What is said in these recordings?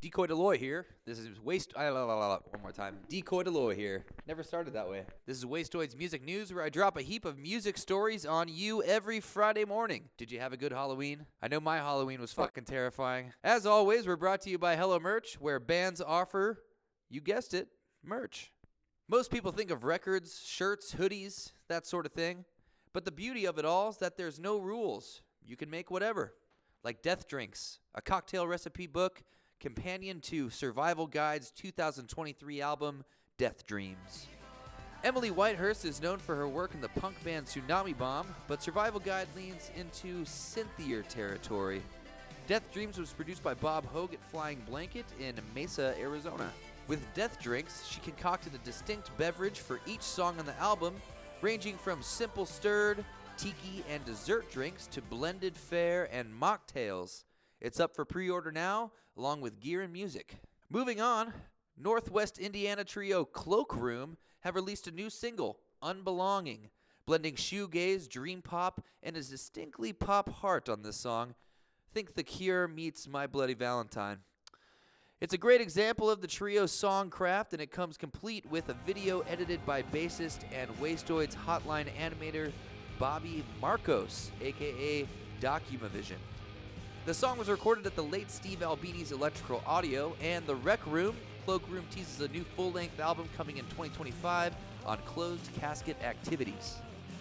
Decoy Deloy here. This is one more time. Decoy Deloy here. Never started that way. This is Wastoid's Music News, where I drop a heap of music stories on you every Friday morning. Did you have a good Halloween? I know my Halloween was fucking terrifying. As always, we're brought to you by Hello Merch, where bands offer, you guessed it, merch. Most people think of records, shirts, hoodies, that sort of thing. But the beauty of it all is that there's no rules. You can make whatever. Like Death Drinks, a cocktail recipe book, companion to Survival Guide's 2023 album, Death Dreams. Emily Whitehurst is known for her work in the punk band Tsunami Bomb, but Survival Guide leans into synthier territory. Death Dreams was produced by Bob Hogue at Flying Blanket in Mesa, Arizona. With Death Drinks, she concocted a distinct beverage for each song on the album, ranging from simple stirred, tiki, and dessert drinks to blended fare and mocktails. It's up for pre-order now, along with gear and music. Moving on, Northwest Indiana trio Cloakroom have released a new single, Unbelonging, blending shoegaze, dream pop, and a distinctly pop heart on this song. Think The Cure meets My Bloody Valentine. It's a great example of the trio's songcraft, and it comes complete with a video edited by bassist and Wastoid's hotline animator Bobby Marcos, a.k.a. Documavision. The song was recorded at the late Steve Albini's Electrical Audio, and The Rec Room, Cloakroom teases a new full-length album coming in 2025 on Closed Casket Activities.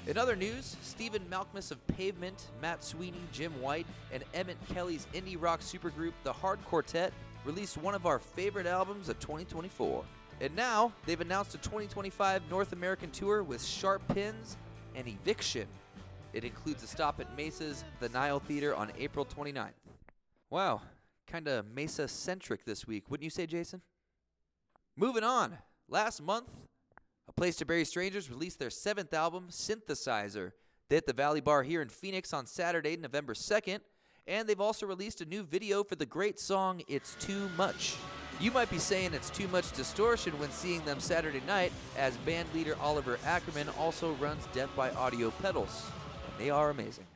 In other news, Stephen Malkmus of Pavement, Matt Sweeney, Jim White, and Emmett Kelly's indie rock supergroup The Quartet released one of our favorite albums of 2024. And now, they've announced a 2025 North American tour with Sharp Pins and Eviction. It includes a stop at Mesa's The Nile Theater on April 29th. Wow, kinda Mesa-centric this week, wouldn't you say, Jason? Moving on, last month, A Place to Bury Strangers released their 7th album, Synthesizer. They hit the Valley Bar here in Phoenix on Saturday, November 2nd, and they've also released a new video for the great song, It's Too Much. You might be saying it's too much distortion when seeing them Saturday night, as band leader Oliver Ackerman also runs Death by Audio pedals. They are amazing.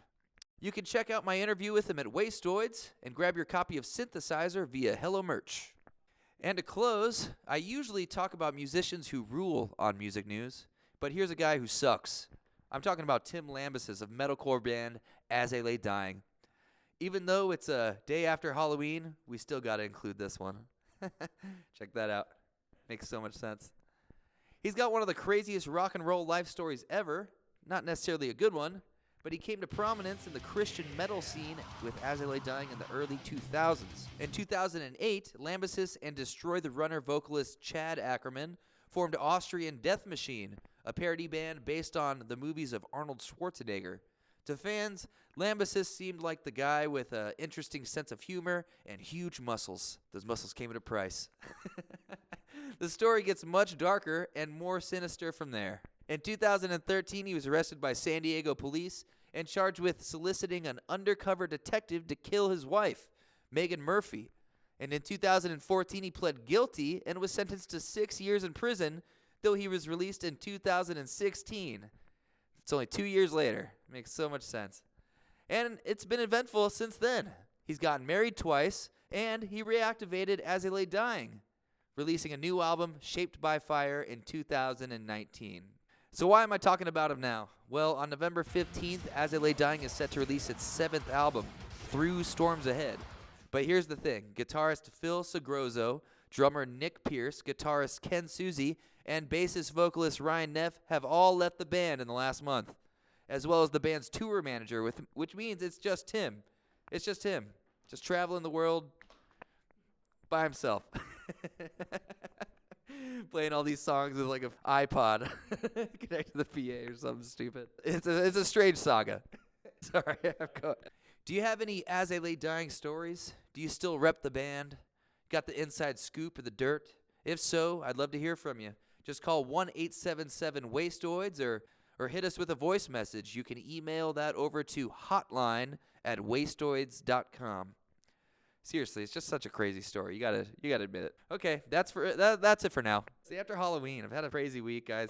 You can check out my interview with him at Wastoids and grab your copy of Synthesizer via Hello Merch. And to close, I usually talk about musicians who rule on music news, but here's a guy who sucks. I'm talking about Tim Lambesis of metalcore band As I Lay Dying. Even though it's a day after Halloween, we still got to include this one. Check that out. Makes so much sense. He's got one of the craziest rock and roll life stories ever. Not necessarily a good one, but he came to prominence in the Christian metal scene with As I Lay Dying in the early 2000s. In 2008, Lambesis and Destroy the Runner vocalist Chad Ackerman formed Austrian Death Machine, a parody band based on the movies of Arnold Schwarzenegger. To fans, Lambesis seemed like the guy with an interesting sense of humor and huge muscles. Those muscles came at a price. The story gets much darker and more sinister from there. In 2013, he was arrested by San Diego police and charged with soliciting an undercover detective to kill his wife, Megan Murphy. And in 2014, he pled guilty and was sentenced to 6 years in prison, though he was released in 2016. It's only 2 years later. Makes so much sense. And it's been eventful since then. He's gotten married twice, and he reactivated As I Lay Dying, releasing a new album, Shaped by Fire, in 2019. So why am I talking about him now? Well, on November 15th, As I Lay Dying is set to release its 7th album, Through Storms Ahead. But here's the thing. Guitarist Phil Segrozo, drummer Nick Pierce, guitarist Ken Suzy, and bassist vocalist Ryan Neff have all left the band in the last month, as well as the band's tour manager, which means it's just him. It's just him. Just traveling the world by himself. Playing all these songs with like an iPod connected to the PA or something stupid. It's a strange saga. Sorry, I'm going. Do you have any As I Lay Dying stories? Do you still rep the band? Got the inside scoop or the dirt? If so, I'd love to hear from you. Just call 1-877-WASTOIDS or hit us with a voice message. You can email that over to hotline@wastoids.com. Seriously, it's just such a crazy story. You gotta admit it. Okay, that's it for now. See, after Halloween, I've had a crazy week, guys.